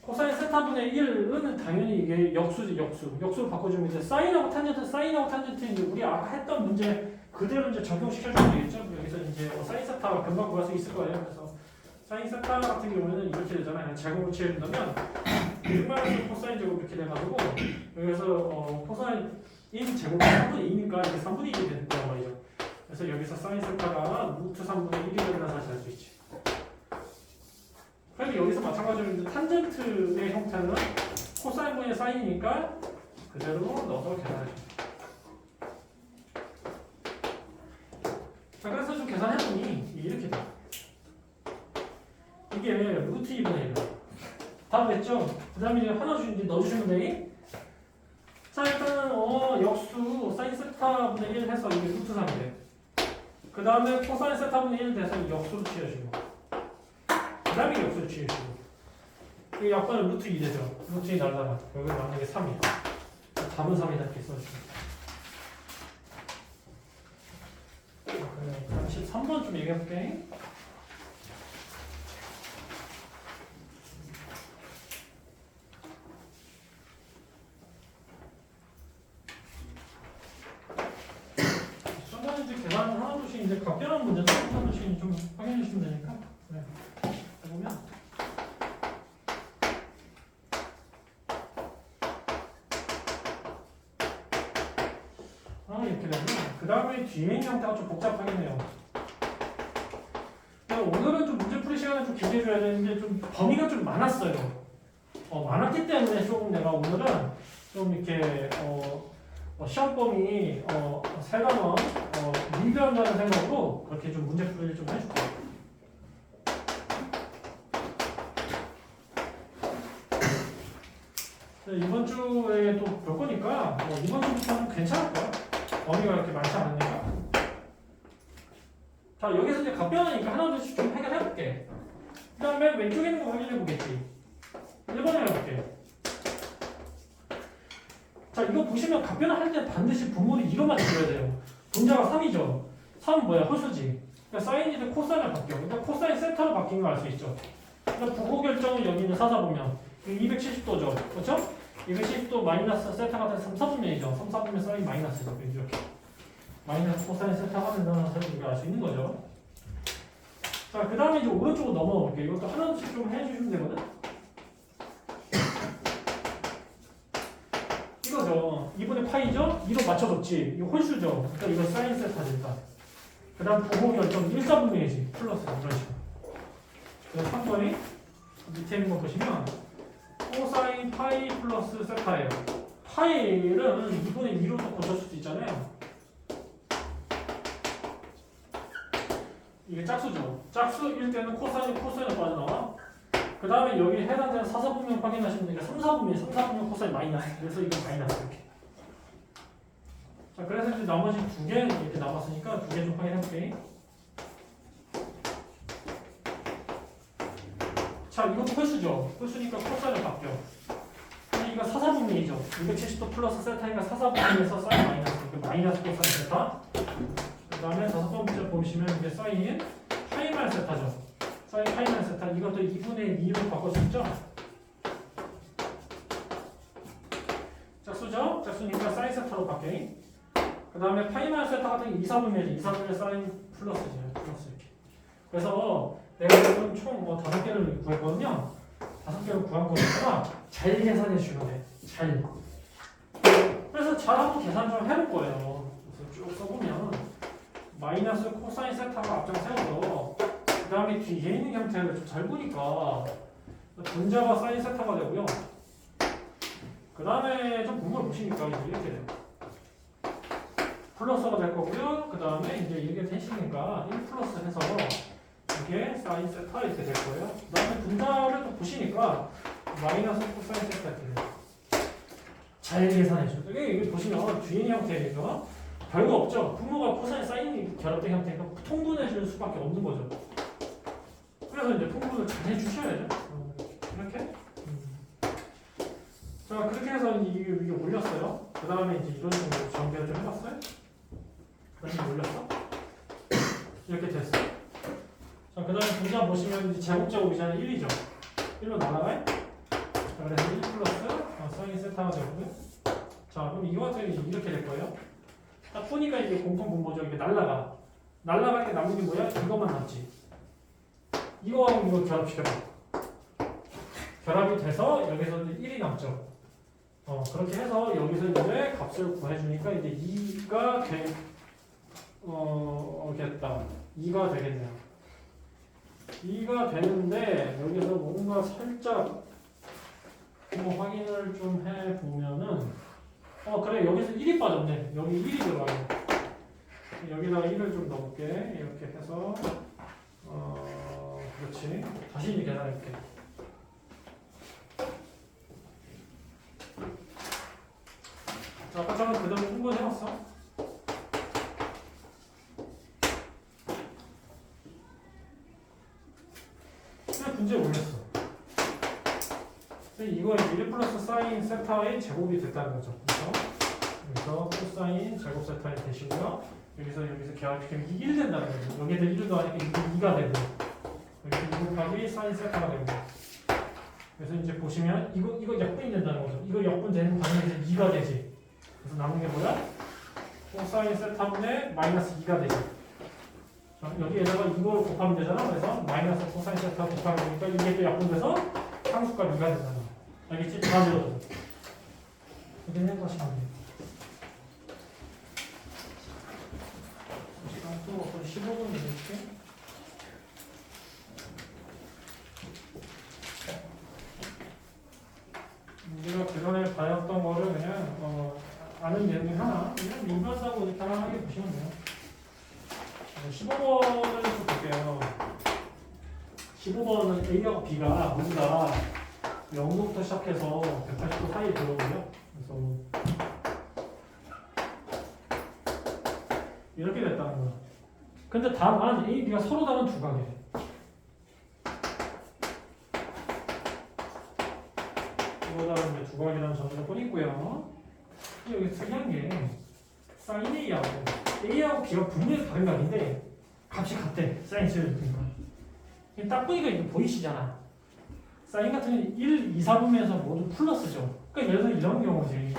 코사인 세타분의 1은 당연히 이게 역수지, 역수로 바꿔주면 이제 사인하고 탄젠트 이제 우리 아까 했던 문제 그대로 이제 적용시켜주면 되겠죠. 여기서 이제 사인 세타가 금방 구할 수 있을 거예요. 그래서 사인 세타 같은 경우에는 이렇게 되잖아요. 제곱을 취해준다면 1마이너스 코사인 제곱 이렇게 돼가지고 여기서 코사인 1 제곱이 3분의 2니까 이게 3분의 2이 되는 거란 말이죠. 그래서 여기서 사인 세타가 루트 3분의 1이라고 다시 할 수 있지. 그래도 여기서 마찬가지로 이제 탄젠트의 형태는 코사인 분의 사인이니까 그대로 넣어서 계산해 줘. 자, 그래서 좀 계산해보니 이렇게 돼. 이게 루트 2분의 1. 다 됐죠? 그 다음에 이제 하나 이제 넣어주시면 돼. 자, 일단은 역수 사인 세타분의 1 해서 이게 루트 3이 돼. 그 다음에 코사인 세타분의 1 돼서 역수로 취해주고. 그 다음에 역수로 취해주고. 이 약분은 루트 2 되죠? 루트 2 날라가. 여기 만약에 3이야. 답은 3이다 이렇게 써주시면 돼. 그럼 13번 좀 얘기해볼게. 순간 이제 계산 하나둘씩 이제 각별한 문제도 하나둘씩 좀 확인해 주시면 되니까. 네. 보면. 이렇게 되면 그 다음에 뒤에 있는 형태가 좀 복잡하긴 해요. 오늘은 좀 문제풀이 시간을 좀 길게 줘야 되는데 좀 범위가 좀 많았어요. 많았기 때문에 조금 내가 오늘은 좀 이렇게 시험 범위 세 단원 리뷰한다는 생각으로 그렇게 좀 문제풀이를 좀 해줄게요. 이번 주에 또 볼 거니까 이번 주부터는 괜찮을 거야. 범위가 이렇게 많지 않으니까. 자, 여기서 이제 각변하니까 하나둘씩 좀 해결해볼게. 그 다음에 왼쪽에 있는 거 확인해보겠지. 1번에 해볼게. 자, 이거 보시면 각변을 할 때 반드시 분모를 2로만 줘야 돼요. 분자가 3이죠. 3은 뭐야? 허수지. 그러니까 사인이 돼 코사인을 바뀌어. 그러니까 코사인 세타로 바뀐 걸 알 수 있죠. 그러니까 부호 결정은 여기 있는 사사보면 270도죠. 그렇죠? 270도 마이너스 세타가 돼서 3, 4분면이죠. 3, 4분면 사인 마이너스죠. 이렇게. 마이너스 코사인 세타가 된다는 사실 우리가 알 수 있는 거죠. 자, 그 다음에 이제 오른쪽으로 넘어가 볼게요. 이것도 하나씩 좀 해주시면 되거든. 이거죠. 2분의 파이죠? 2로 맞춰줬지. 이거 홀수죠. 그러니까 이거 사인 세타 됐다. 그 다음 부호 결정 1, 4분면이지. 플러스 이런 식으로. 그래서 3번이 밑에 있는 거 보시면 코사인 파이 플러스 세타예요. 파이를 2분의 2로 또 고칠 수도 있잖아요. 이게 짝수죠. 짝수일 때는 코사인을 빠져나와. 그 다음에 여기 해당되는 사사분면 확인하시면 되니까 3, 4분면 코사인 마이너스. 그래서 이거 마이너스 이렇게. 자, 그래서 이제 나머지 두 개 이렇게 남았으니까 두 개 좀 확인해볼게. 자, 이것도 홀수죠. 홀수니까 코사인을 바뀌어. 이거 사사분면이죠. 270도 플러스 세타니까 사사분면에서 사인 마이너스. 마이너스 코사인 세타. 그 다음에 다섯 번째 보시면 이게 사인 파이만 세타죠. 사인 파이만 세타. 이것도 2분의 2로 바꿀 수 있죠. 짝수죠. 짝수니까 사인 세타로 바뀌어. 그 다음에 파이만 세타 같은 게 2, 4분면이죠. 2, 4분면 사인 플러스죠. 플러스 이렇게. 그래서 내가 지금 총 5개를 구했거든요. 5개를 구한 거니까 잘 계산해 주시면 돼. 잘. 그래서 잘 한번 계산 좀 해볼 거예요. 그래서 쭉 써보면 마이너스 코사인 세타가 앞장 세워서 그 다음에 뒤에 있는 형태를 좀 잘 보니까 분자가 사인 세타가 되고요. 그 다음에 좀 분모를 보시니까 이제 이렇게 돼요. 플러스가 될 거고요. 그 다음에 이제 이렇게 되시니까 1 플러스 해서 이게 사인 세타 이렇게 될 거예요. 그 다음에 분자를 또 보시니까 마이너스 코사인 세타 이렇게 돼요. 잘 계산해 줘요. 이게 보시면 뒤에 있는 형태니까 별거 없죠. 분모가 코사인 사인이 결합된 형태니까 통분해 줄 수밖에 없는 거죠. 그래서 이제 통분을 잘 해주셔야죠. 이렇게. 자, 그렇게 해서 이게 올렸어요. 그 다음에 이제 이런 식으로 전개를 좀 해봤어요. 그 다음에 올렸어. 이렇게 됐어. 자, 그 다음에 분자 보시면 이제 제곱제곱이잖아요. 1이죠. 1로 날아가요. 자, 그래서 1 플러스 사인 세타가 되고요. 자, 그럼 이거 같은 경우는 이렇게 될 거예요. 딱 보니까 이게 공통 분모죠. 이게 날라가. 날라갈 때 남는 게 뭐야? 이것만 남지. 이거하고 이거 결합시켜봐. 결합이 돼서 여기서 이제 1이 남죠. 그렇게 해서 여기서 이제 값을 구해주니까 이제 2가 돼. 겠다. 2가 되겠네요. 2가 되는데 여기서 뭔가 살짝 확인을 좀 해보면은 그래 여기서 1이 빠졌네. 여기 1이 들어가요. 여기다가 1을 좀 넣을게. 이렇게 해서 그렇지. 다시 이제 계산해볼게. 아까처럼 그대로 흥분해봤어? 그냥 문제 올렸어. 이거 1 플러스 사인 세타의 제곱이 됐다는 거죠. 그래서 코사인 제곱 세타이 되시고요. 여기서 계약시키면 1 된다는 거죠. 여기에다 1을 더하니까 이게 2가 되고 여기 2 곱하기 사인 세타가 되고 그래서 이제 보시면 이거 역분이 된다는 거죠. 이거 역분되는 방향에서 2가 되지. 그래서 남은 게 뭐야? 코사인 세타분의 마이너스 2가 되지. 자, 여기에다가 이걸 곱하면 되잖아. 그래서 마이너스 코사인 세타 곱하면 되니까 이게 또 약분돼서 상수가 2가 된다는 거야. 알겠지? 다 지워져. 이렇게 생각하시면 안 돼요. 시간 또 15분 이렇게. 우리가 그전에 봐왔던 거를 그냥 아는 내용 중 하나 그냥 민감하고 이렇게 하나하게 보시면 돼요. 15번을 좀 볼게요. 15번은 A하고 B가 모두 다 0도부터 시작해서 180도 사이에 들어오고요. 그래서 이렇게 됐다는 거야. 근데 다만 A, B가 서로 다른 두 가게. 서로 다른 두 가게라는 점을 뿐이고요. 여기 특이한 게 사인 A하고 A하고 B가 분명히 다른 각인데 값이 같대. 사인 C를 딱 보니까 이게 보이시잖아. 사인 같은 경우는 1, 2, 4분면에서 모두 플러스죠. 그러니까 예를 들어 이런 경우지.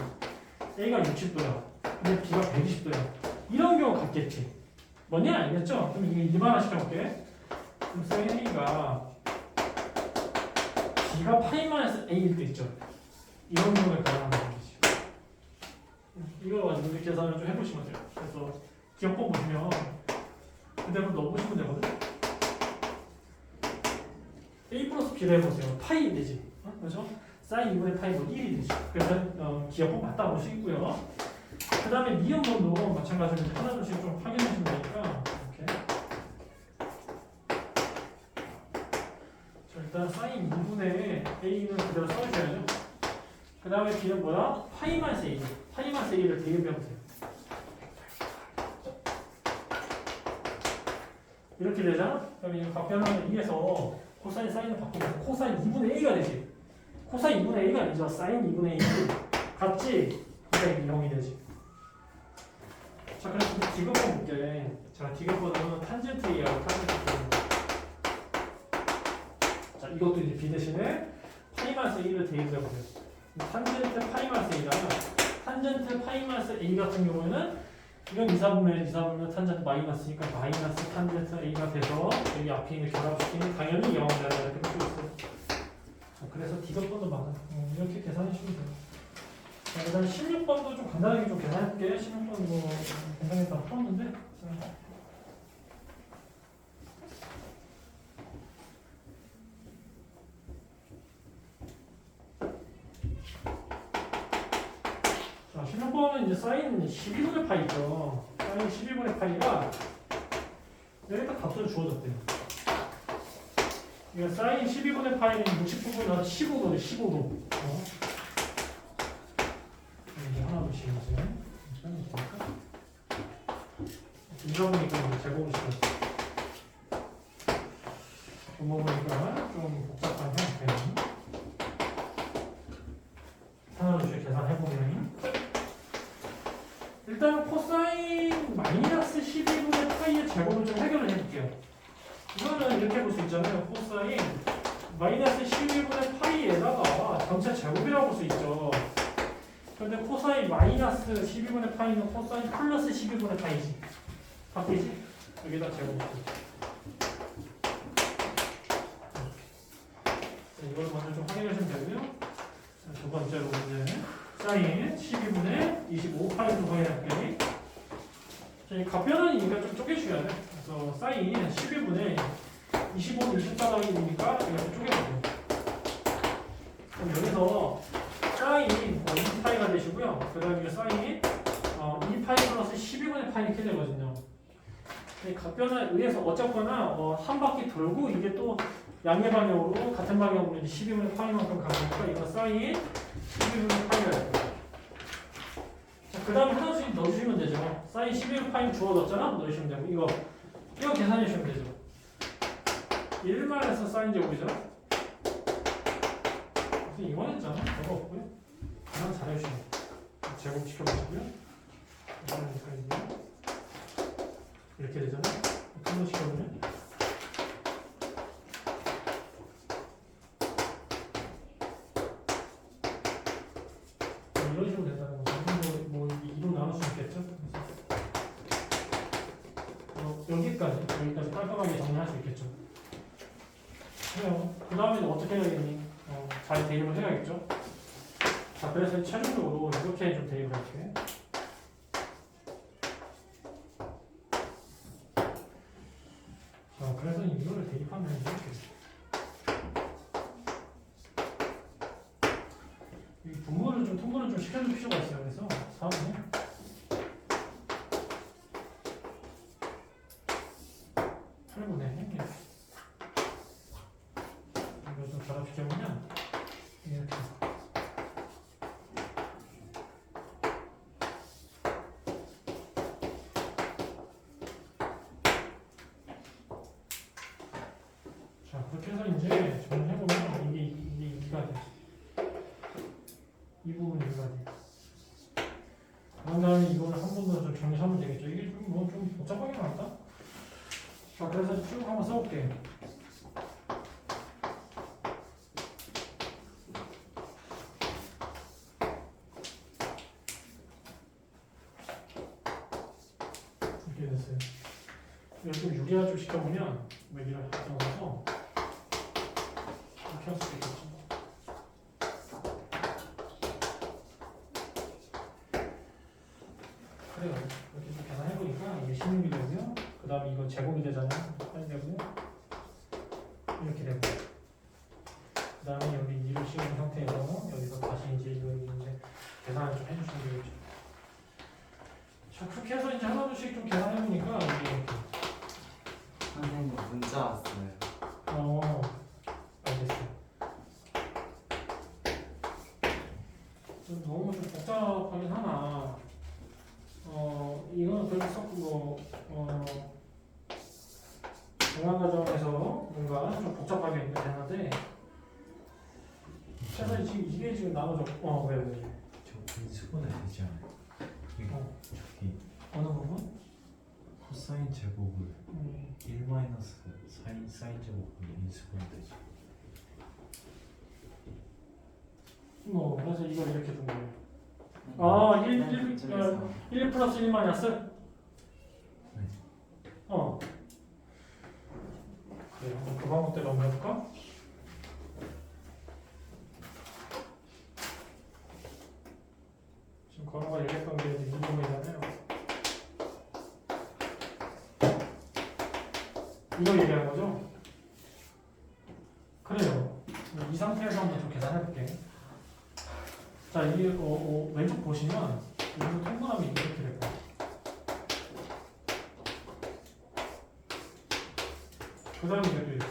A가 60도야. 근데 B가 120도야. 이런 경우 같겠지. 뭔지 알겠죠? 그럼 이거 일반화 시켜볼게. 그럼 사인 A가 B가 파이-A일 때 있죠. 이런 경우에 가능한 거지. 이걸 가지고 이렇게 계산을 좀 해보시면 돼요. 그래서 기억법 보시면 그대로 넣어보시면 되거든. A 플러스 B를 해보세요. 파이 되지. 그렇죠? 사인 2분의 파이 뭐 1이 되지. 그래서 기억법 맞다 보시고요. 그 다음에 미음 번도 마찬가지로 하나 둘씩 좀 확인하시면 되니까 이렇게. 자, 일단 사인 2분의 A는 그대로 써주셔야죠. 그 다음에 B는 뭐야? 파이 마이너스 A. 파이 마이너스 A를 대입해보세요. 이렇게 되잖아? 그럼 이거 각변하는 2에서 코사인 사인을 바꾸면 코사인 2분의 A가 되지. 코사인 2분의 A가 아니죠. 사인 2분의 A 같지? 코사인 0이 되지. 자, 그래서 디귿번 볼게. 자, 디귿번은 탄젠트 A하고 탄젠트 B. 자, 이것도 이제 B 대신에 파이마스 A를 대입해보세요. 탄젠트 파이마스 A잖아. 탄젠트 파이마스 A 같은 경우에는 이건 2, 4분면 탄젠트 마이너스니까 마이너스 탄젠트 A가 돼서 여기 앞에 있는 결합시키면 당연히 0이 되는 이렇게 볼 수 있어요. 자, 그래서 디귿번도 많아. 이렇게 계산해주시면 돼요. 자, 그 다음에 16번도 좀 간단하게 좀 계산해볼게. 16번 뭐 간단하게 다 풀었는데. 자, 16번은 이제 사인 12분의 파이죠. 사인 12분의 파이가 여기다 값으로 주어졌대요. 이거 사인 12분의 파이는 60부분 나서 15도래, 15도. 이제 하나 둘씩 해보세요. 이거 보니까 제곱을 시켰어. 이거 보니까 좀 복잡한 형태는 하나 둘씩 계산해보면 일단 코사인 마이너스 12분의 파이의 제곱을 좀 해결을 해볼게요. 이거는 이렇게 볼 수 있잖아요. 코사인 마이너스 12분의 파이에다가 전체 제곱이라고 볼 수 있죠. 그런데 코사인 마이너스 12분의 파이는 코사인 플러스 12분의 파이지. 바뀌지? 여기다 제곱. 이걸 먼저 좀 확인하시면 되고요. 자, 두 번째로 이제 사인 12분의 25 파이도 확인할게요. 자, 이 값변환이니까 좀 쪼개줘야 돼. 그래서 사인 11분의 25는 24 더하기 2니까 이거 좀 쪼개줘요. 그럼 여기서 사인 2파이가 되시고요. 그 다음에 이게 사인 2파이 플러스 12분의 파이 이렇게 되거든요. 이 값변환에 의해서 어쨌거나 한 바퀴 돌고 이게 또 양의 방향으로 같은 방향으로 이제 12분의 파이만큼 가니까 이거 사인 12분의 파이가 돼요. 그 다음에 하나씩 넣어주시면 되죠. 사인 11 파이 주워 넣었잖아? 넣으시면 되고 이거 계산해 주시면 되죠. 1마이너스 사인 제곱이죠. 그래서 이거 했잖아. 별거 없고요. 계산 잘해주시면 제곱 시켜보시고요. 이렇게 되잖아. 한번 시켜보면 이런 식으로 된다는 거죠. 뭐 이로 나눌 수 있겠죠. 여기까지 깔끔하게 정리할 수 있겠죠. 그래요. 그 다음에 어떻게 해야겠니? 잘 대입을 해야겠죠. 자, 그래서 최종적으로 이렇게 좀 대입을 할게. 자, 그래서 이거를 대입하면 이렇게. 이 분모를 좀 통분을 좀 시켜줄 필요가 있어요. 그래서 3은 8분의 이걸 좀 결합시켜보면 이렇게. 자, 그렇게 해서 이제 정리해보면 이게 2가 돼. 이 부분이 2가 돼. 그런 다음에 이거를 한 번 더 좀 정리하면 되겠죠. 이게 좀 복잡하게 나왔다? 자, 그래서 쭉 한번 써볼게. 이렇게 됐어요. 이걸 좀 유리화 좀 시켜보면 여기를 가져가서 이렇게 할 수 있겠죠. 그래요. 이렇게 좀 계산해보니까 이게 16이 되고요. 그 다음에 이거 제곱이 되잖아요. 8이 되고요. 이렇게 되고. 그 다음에 여기 2를 씌운 상태에서 여기서 다시 이제 계산을 좀 해주시면 되겠죠. 자, 그렇게 해서 이제 하나둘씩 좀 계산해보니까 이게 이렇게. 선생님 문자 왔어요. 알겠어요. 좀 너무 좀 복잡하긴 하나. 이거는 그래도 썼고, 중간과정에서 뭔가 좀 복잡하게 되는데, 최소 지금 이게 지금 나눠져, 왜? 저 인수분해 되지 않아요? 이거 저기 어느 부분? 코사인 제곱을 1 마이너스 사인 제곱을 인수분해 되지. 그래서 이걸 이렇게 둔 거예요. 1 플러스 1 마이너스? 네. 그래, 한번 그 방법대로 한번 해볼까? 지금 건우가 얘기했던 게 이제 이 부분이잖아요. 이거 얘기하는 거죠? 그래요. 이 상태에서 한번 좀 계산해볼게. 자, 이 왼쪽 보시면 여기서 통분하면 이렇게 될 거예요. 그 다음에 이게 또 이렇게.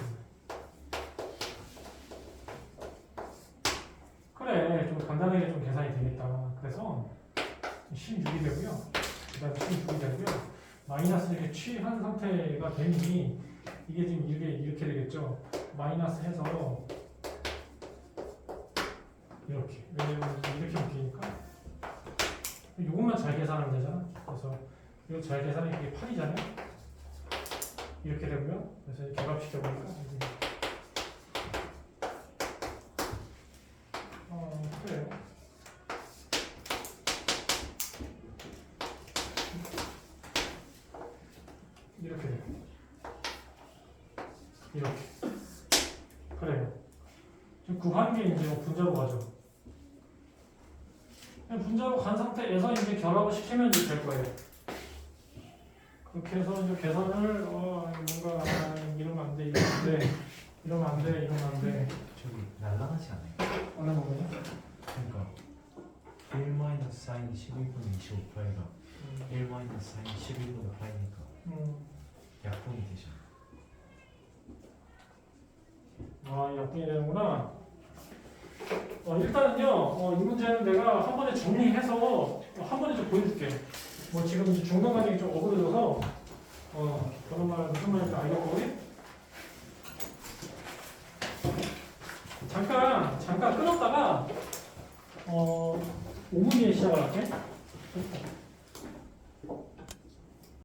그래, 좀 간단하게 좀 계산이 되겠다. 그래서 16이 되고요. 그 다음에 16이 되고요. 마이너스 이렇게 취한 상태가 되니 이게 지금 이렇게 되겠죠. 마이너스 해서 이렇게. 왜냐면 이렇게 바뀌니까 이것만 잘 계산하면 되잖아. 그래서 이거 잘 계산하면 이게 8이잖아요. 이렇게 되고요. 그래서 이렇게 결합시켜보니까 그래요. 이렇게 돼요. 이렇게. 그래요. 지금 구한 게 이제 분자로 가죠. 분자로 간 상태에서 이제 결합을 시키면 이제 될 거예요. 그렇게 해서 이제 계산을 뭔가 이러면 안 돼, 이러면 안 돼, 이러면 안 돼, 이러면 안 돼. 저기 날라가지 않아요? 어느 부분이? 그러니까 1 마이너스 사인 12분의 25파이가 1 마이너스 사인 11분의 파이니까 약분이 되잖아. 약분이 되는구나. 일단은요, 이 문제는 내가 한 번에 정리해서 한 번에 좀 보여줄게. 뭐 지금 이제 중간 과정이 좀 어그러져서, 그런 말 무슨 말인지 알겠고. 잠깐 끊었다가, 5분 뒤에 시작을 할게.